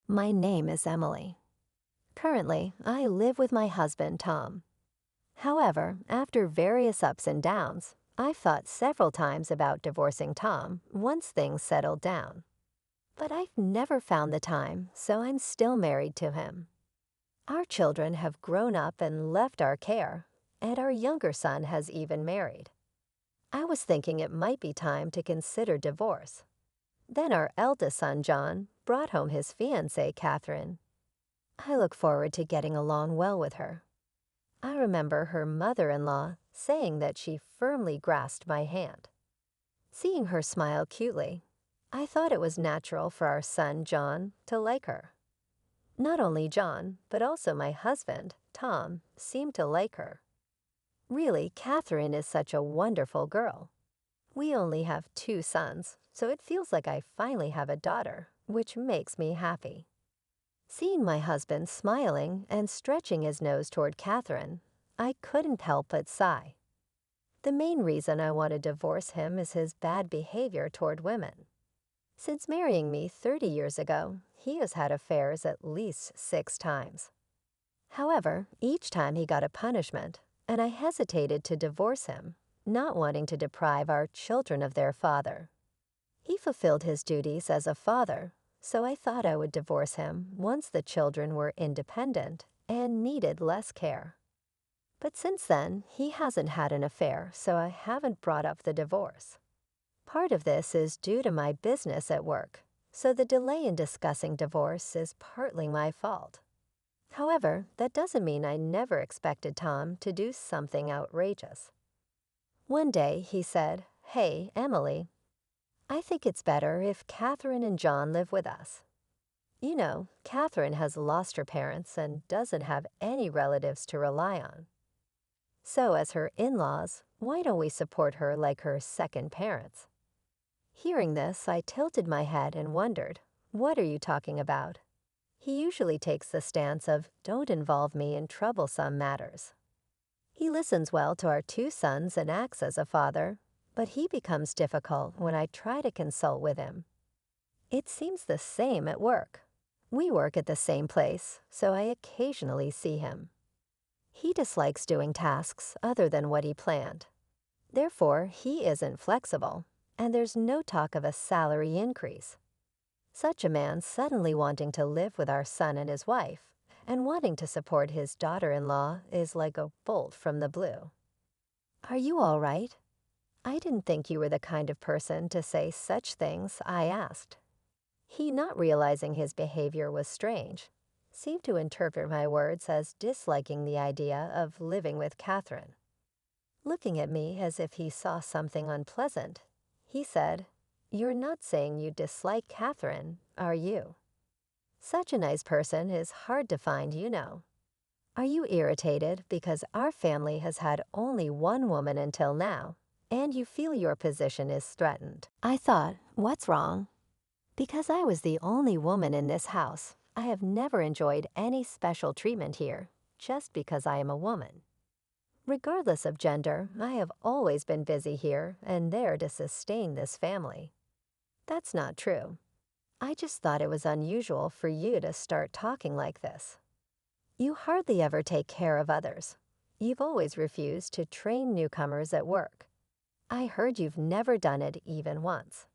My name is Emily. Currently, I live with my husband, Tom. However, after various ups and downs, I've thought several times about divorcing Tom once things settled down. But I've never found the time, so I'm still married to him. Our children have grown up and left our care, and our younger son has even married. I was thinking it might be time to consider divorce. Then our eldest son, John, brought home his fiancée, Catherine. I look forward to getting along well with her. I remember her mother-in-law saying that she firmly grasped my hand. Seeing her smile cutely, I thought it was natural for our son, John, to like her. Not only John, but also my husband, Tom, seemed to like her. Really, Catherine is such a wonderful girl. We only have 2 sons, so it feels like I finally have a daughter, which makes me happy. Seeing my husband smiling and stretching his nose toward Catherine, I couldn't help but sigh. The main reason I want to divorce him is his bad behavior toward women. Since marrying me 30 years ago, he has had affairs at least 6 times. However, each time he got a punishment, and I hesitated to divorce him, not wanting to deprive our children of their father. He fulfilled his duties as a father, so I thought I would divorce him once the children were independent and needed less care. But since then, he hasn't had an affair, so I haven't brought up the divorce. Part of this is due to my business at work, so the delay in discussing divorce is partly my fault. However, that doesn't mean I never expected Tom to do something outrageous. One day, he said, "Hey, Emily, I think it's better if Catherine and John live with us. You know, Catherine has lost her parents and doesn't have any relatives to rely on. So as her in-laws, why don't we support her like her second parents?" Hearing this, I tilted my head and wondered, what are you talking about? He usually takes the stance of, don't involve me in troublesome matters. He listens well to our 2 sons and acts as a father, but he becomes difficult when I try to consult with him. It seems the same at work. We work at the same place, so I occasionally see him. He dislikes doing tasks other than what he planned. Therefore, he isn't flexible, and there's no talk of a salary increase. Such a man suddenly wanting to live with our son and his wife, and wanting to support his daughter-in-law is like a bolt from the blue. Are you all right? I didn't think you were the kind of person to say such things, I asked. He, not realizing his behavior was strange, seemed to interpret my words as disliking the idea of living with Catherine. Looking at me as if he saw something unpleasant, he said, "You're not saying you dislike Catherine, are you? Such a nice person is hard to find, you know. Are you irritated because our family has had only one woman until now, and you feel your position is threatened?" I thought, what's wrong? Because I was the only woman in this house, I have never enjoyed any special treatment here, just because I am a woman. Regardless of gender, I have always been busy here and there to sustain this family. That's not true. I just thought it was unusual for you to start talking like this. You hardly ever take care of others. You've always refused to train newcomers at work. I heard you've never done it even once.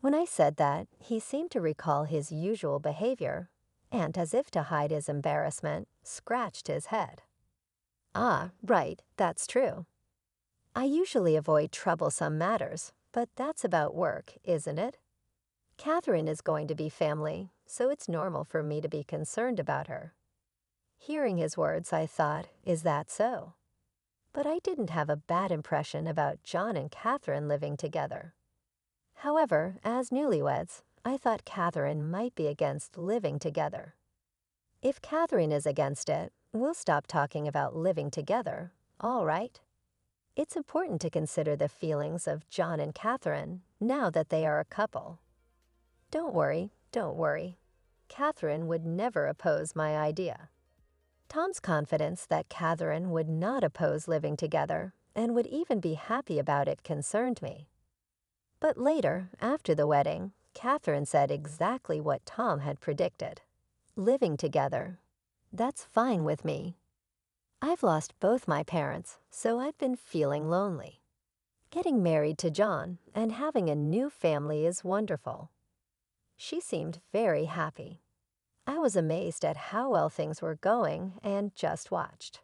When I said that, he seemed to recall his usual behavior, and as if to hide his embarrassment, scratched his head. Ah, right, that's true. I usually avoid troublesome matters, but that's about work, isn't it? Catherine is going to be family, so it's normal for me to be concerned about her. Hearing his words, I thought, is that so? But I didn't have a bad impression about John and Catherine living together. However, as newlyweds, I thought Catherine might be against living together. If Catherine is against it, we'll stop talking about living together, all right? It's important to consider the feelings of John and Catherine now that they are a couple. Don't worry, don't worry. Catherine would never oppose my idea. Tom's confidence that Catherine would not oppose living together and would even be happy about it concerned me. But later, after the wedding, Catherine said exactly what Tom had predicted. Living together. That's fine with me. I've lost both my parents, so I've been feeling lonely. Getting married to John and having a new family is wonderful. She seemed very happy. I was amazed at how well things were going and just watched.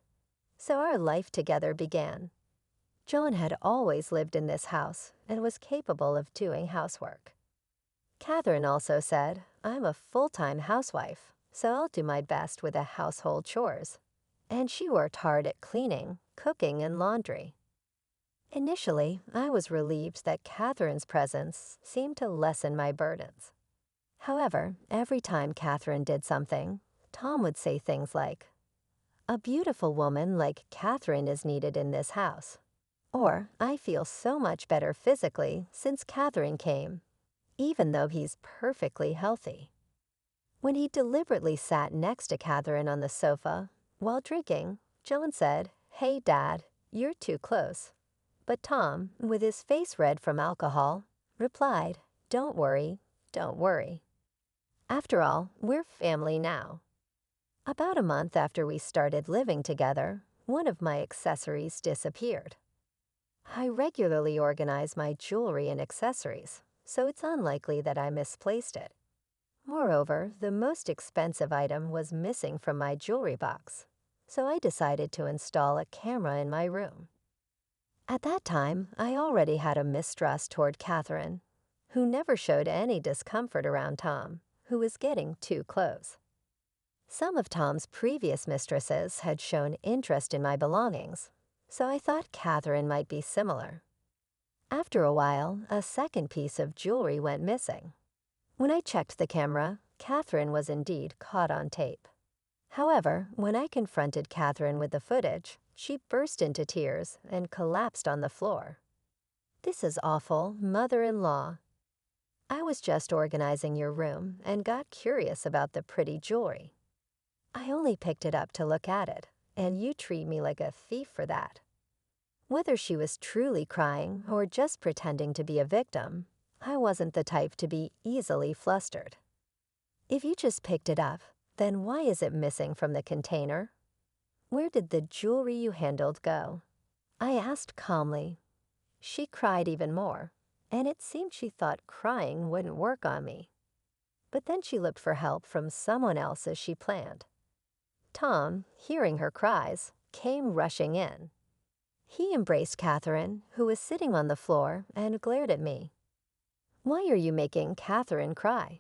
So our life together began. John had always lived in this house and was capable of doing housework. Catherine also said, I'm a full-time housewife, so I'll do my best with the household chores. And she worked hard at cleaning, cooking, and laundry. Initially, I was relieved that Catherine's presence seemed to lessen my burdens. However, every time Catherine did something, Tom would say things like, a beautiful woman like Catherine is needed in this house. Or, I feel so much better physically since Catherine came, even though he's perfectly healthy. When he deliberately sat next to Catherine on the sofa while drinking, John said, Hey, Dad, you're too close. But Tom, with his face red from alcohol, replied, Don't worry, don't worry. After all, we're family now. About a month after we started living together, one of my accessories disappeared. I regularly organize my jewelry and accessories, so it's unlikely that I misplaced it. Moreover, the most expensive item was missing from my jewelry box, so I decided to install a camera in my room. At that time, I already had a mistrust toward Catherine, who never showed any discomfort around Tom, who was getting too close. Some of Tom's previous mistresses had shown interest in my belongings, so I thought Catherine might be similar. After a while, a second piece of jewelry went missing. When I checked the camera, Catherine was indeed caught on tape. However, when I confronted Catherine with the footage, she burst into tears and collapsed on the floor. This is awful, mother-in-law. I was just organizing your room and got curious about the pretty jewelry. I only picked it up to look at it, and you treat me like a thief for that. Whether she was truly crying or just pretending to be a victim, I wasn't the type to be easily flustered. If you just picked it up, then why is it missing from the container? Where did the jewelry you handled go? I asked calmly. She cried even more, and it seemed she thought crying wouldn't work on me. But then she looked for help from someone else as she planned. Tom, hearing her cries, came rushing in. He embraced Catherine, who was sitting on the floor, and glared at me. Why are you making Catherine cry?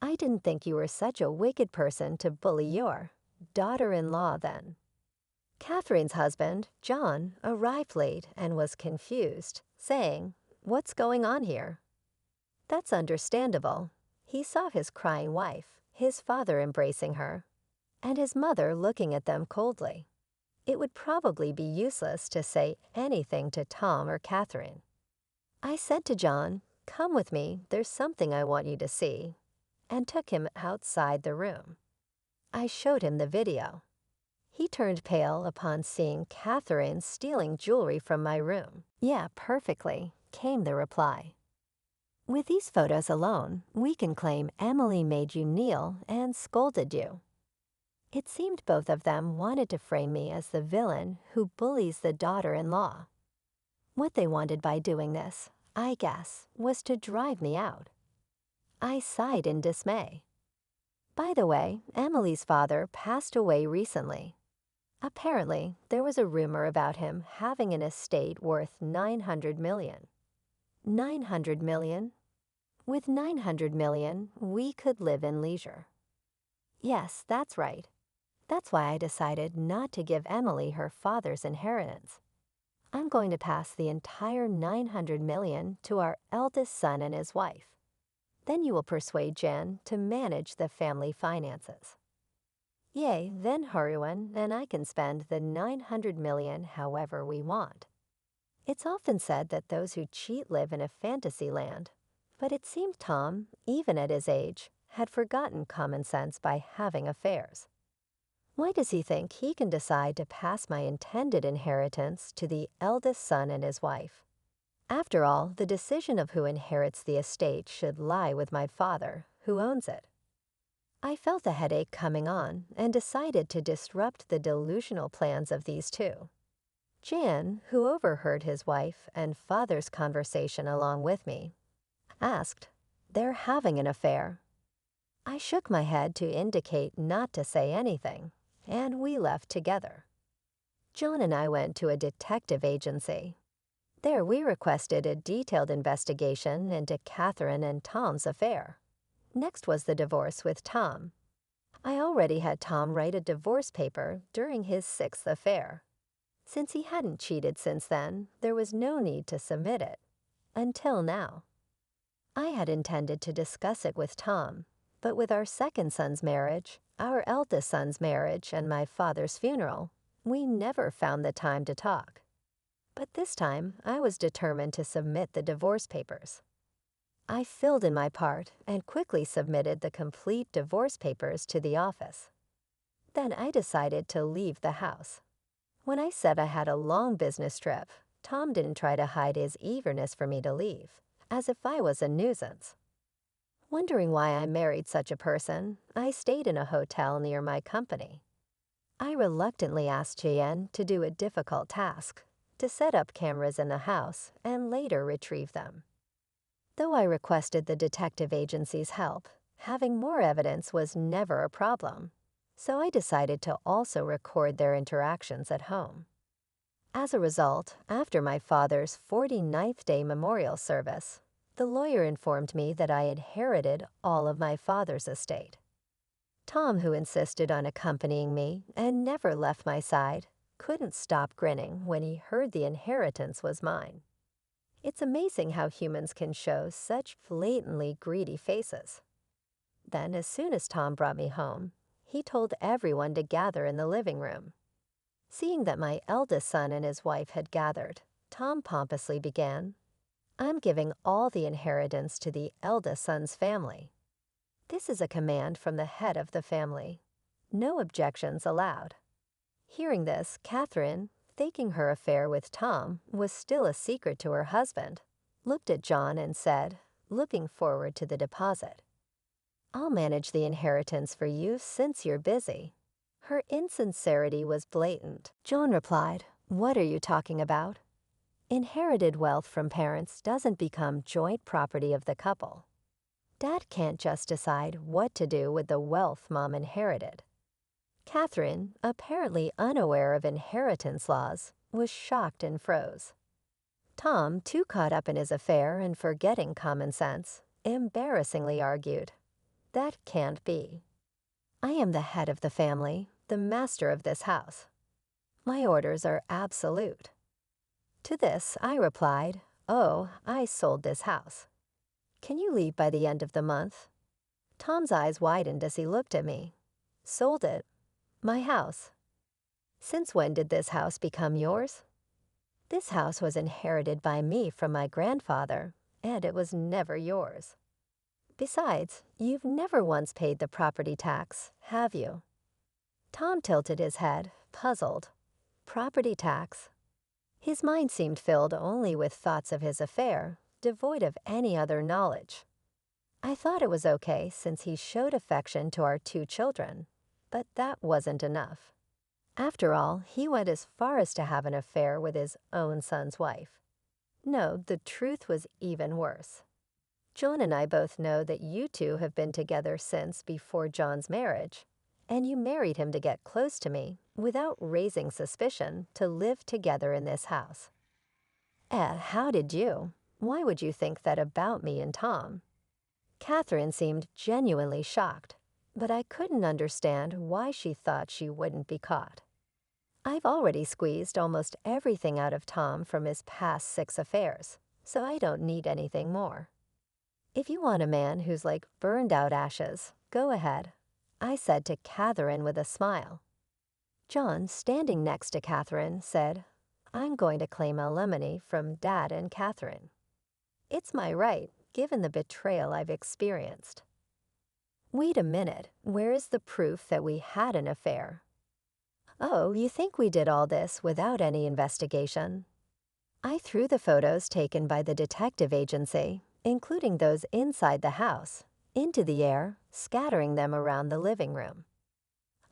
I didn't think you were such a wicked person to bully your daughter-in-law then. Catherine's husband, John, arrived late and was confused, saying, What's going on here? That's understandable. He saw his crying wife, his father embracing her, and his mother looking at them coldly. It would probably be useless to say anything to Tom or Catherine. I said to John, Come with me, there's something I want you to see, and took him outside the room. I showed him the video. He turned pale upon seeing Catherine stealing jewelry from my room. Yeah, perfectly, came the reply. With these photos alone, we can claim Emily made you kneel and scolded you. It seemed both of them wanted to frame me as the villain who bullies the daughter-in-law. What they wanted by doing this, I guess, was to drive me out. I sighed in dismay. By the way, Emily's father passed away recently. Apparently, there was a rumor about him having an estate worth $900 million. $900 million? With $900 million, we could live in leisure. Yes, that's right. That's why I decided not to give Emily her father's inheritance. I'm going to pass the entire $900 million to our eldest son and his wife. Then you will persuade Jan to manage the family finances. Yay, then Haruan and I can spend the $900 million however we want. It's often said that those who cheat live in a fantasy land, but it seemed Tom, even at his age, had forgotten common sense by having affairs. Why does he think he can decide to pass my intended inheritance to the eldest son and his wife? After all, the decision of who inherits the estate should lie with my father, who owns it. I felt the headache coming on and decided to disrupt the delusional plans of these two. Jan, who overheard his wife and father's conversation along with me, asked, "They're having an affair." I shook my head to indicate not to say anything, and we left together. John and I went to a detective agency. There we requested a detailed investigation into Catherine and Tom's affair. Next was the divorce with Tom. I already had Tom write a divorce paper during his sixth affair. Since he hadn't cheated since then, there was no need to submit it. Until now. I had intended to discuss it with Tom, but with our second son's marriage, our eldest son's marriage, and my father's funeral, we never found the time to talk. But this time, I was determined to submit the divorce papers. I filled in my part and quickly submitted the complete divorce papers to the office. Then I decided to leave the house. When I said I had a long business trip, Tom didn't try to hide his eagerness for me to leave, as if I was a nuisance. Wondering why I married such a person, I stayed in a hotel near my company. I reluctantly asked Cheyenne to do a difficult task, to set up cameras in the house and later retrieve them. Though I requested the detective agency's help, having more evidence was never a problem, so I decided to also record their interactions at home. As a result, after my father's 49th day memorial service, the lawyer informed me that I inherited all of my father's estate. Tom, who insisted on accompanying me and never left my side, couldn't stop grinning when he heard the inheritance was mine. It's amazing how humans can show such blatantly greedy faces. Then, as soon as Tom brought me home, he told everyone to gather in the living room. Seeing that my eldest son and his wife had gathered, Tom pompously began, "I'm giving all the inheritance to the eldest son's family. This is a command from the head of the family. No objections allowed." Hearing this, Catherine, thinking her affair with Tom was still a secret to her husband, looked at John and said, looking forward to the deposit, "I'll manage the inheritance for you since you're busy." Her insincerity was blatant. John replied, "What are you talking about? Inherited wealth from parents doesn't become joint property of the couple. Dad can't just decide what to do with the wealth Mom inherited." Catherine, apparently unaware of inheritance laws, was shocked and froze. Tom, too caught up in his affair and forgetting common sense, embarrassingly argued, "That can't be. I am the head of the family, the master of this house. My orders are absolute." To this, I replied, "Oh, I sold this house. Can you leave by the end of the month?" Tom's eyes widened as he looked at me. "Sold it? My house? Since when did this house become yours?" "This house was inherited by me from my grandfather, and it was never yours. Besides, you've never once paid the property tax, have you?" Tom tilted his head, puzzled. Property tax? His mind seemed filled only with thoughts of his affair, devoid of any other knowledge. I thought it was okay since he showed affection to our two children, but that wasn't enough. After all, he went as far as to have an affair with his own son's wife. No, the truth was even worse. John and I both know that you two have been together since before John's marriage, and you married him to get close to me without raising suspicion to live together in this house. How did you? Why would you think that about me and Tom?" Catherine seemed genuinely shocked, but I couldn't understand why she thought she wouldn't be caught. I've already squeezed almost everything out of Tom from his past 6 affairs, so I don't need anything more. "If you want a man who's like burned out ashes, go ahead," I said to Catherine with a smile. John, standing next to Catherine, said, "I'm going to claim alimony from Dad and Catherine. It's my right, given the betrayal I've experienced." "Wait a minute, where is the proof that we had an affair?" "Oh, you think we did all this without any investigation?" I threw the photos taken by the detective agency, including those inside the house, into the air, scattering them around the living room.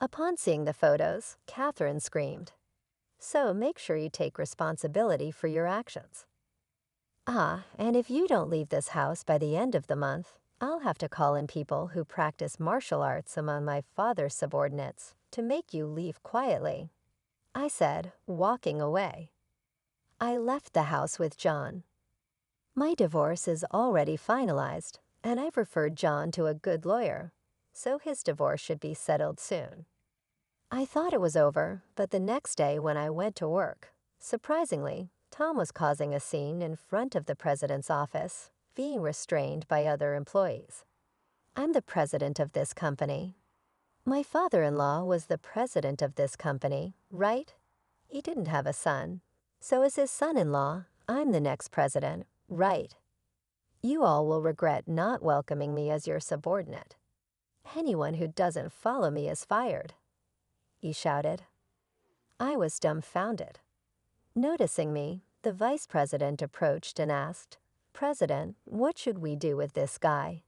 Upon seeing the photos, Catherine screamed, "So make sure you take responsibility for your actions. Ah, and if you don't leave this house by the end of the month, I'll have to call in people who practice martial arts among my father's subordinates to make you leave quietly," I said, walking away. I left the house with John. My divorce is already finalized, and I've referred John to a good lawyer, so his divorce should be settled soon. I thought it was over, but the next day when I went to work, surprisingly, Tom was causing a scene in front of the president's office, being restrained by other employees. I'm the president of this company. My father-in-law was the president of this company, right? He didn't have a son. So as his son-in-law, I'm the next president, right? You all will regret not welcoming me as your subordinate. Anyone who doesn't follow me is fired," he shouted. I was dumbfounded. Noticing me, the vice president approached and asked, "President, what should we do with this guy?"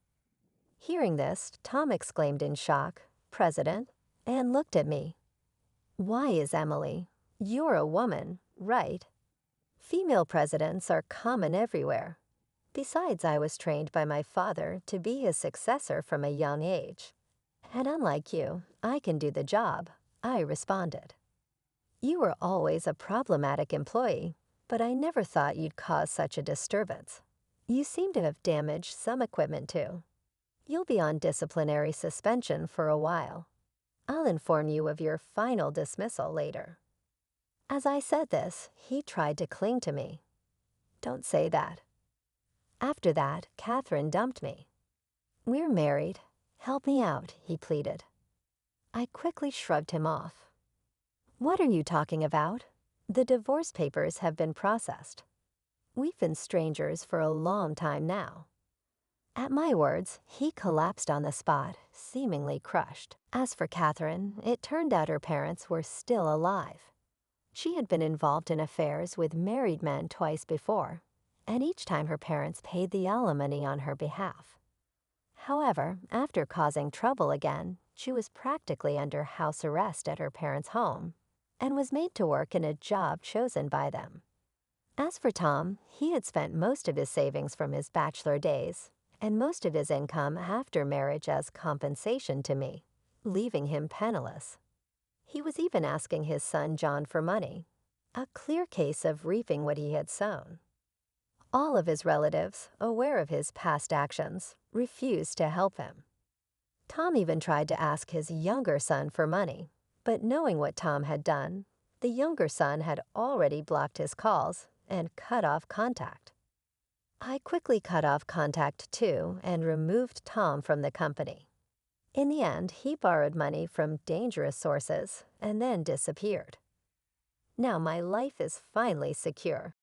Hearing this, Tom exclaimed in shock, "President?" and looked at me. "Why is Emily? You're a woman, right? Female presidents are common everywhere. Besides, I was trained by my father to be his successor from a young age. And unlike you, I can do the job," I responded. "You were always a problematic employee, but I never thought you'd cause such a disturbance. You seem to have damaged some equipment too. You'll be on disciplinary suspension for a while. I'll inform you of your final dismissal later." As I said this, he tried to cling to me. "Don't say that." After that, Catherine dumped me. "We're married. Help me out," he pleaded. I quickly shrugged him off. "What are you talking about? The divorce papers have been processed. We've been strangers for a long time now." At my words, he collapsed on the spot, seemingly crushed. As for Catherine, it turned out her parents were still alive. She had been involved in affairs with married men twice before, and each time her parents paid the alimony on her behalf. However, after causing trouble again, she was practically under house arrest at her parents' home and was made to work in a job chosen by them. As for Tom, he had spent most of his savings from his bachelor days and most of his income after marriage as compensation to me, leaving him penniless. He was even asking his son John for money, a clear case of reaping what he had sown. All of his relatives, aware of his past actions, refused to help him. Tom even tried to ask his younger son for money, but knowing what Tom had done, the younger son had already blocked his calls and cut off contact. I quickly cut off contact too and removed Tom from the company. In the end, he borrowed money from dangerous sources and then disappeared. Now my life is finally secure.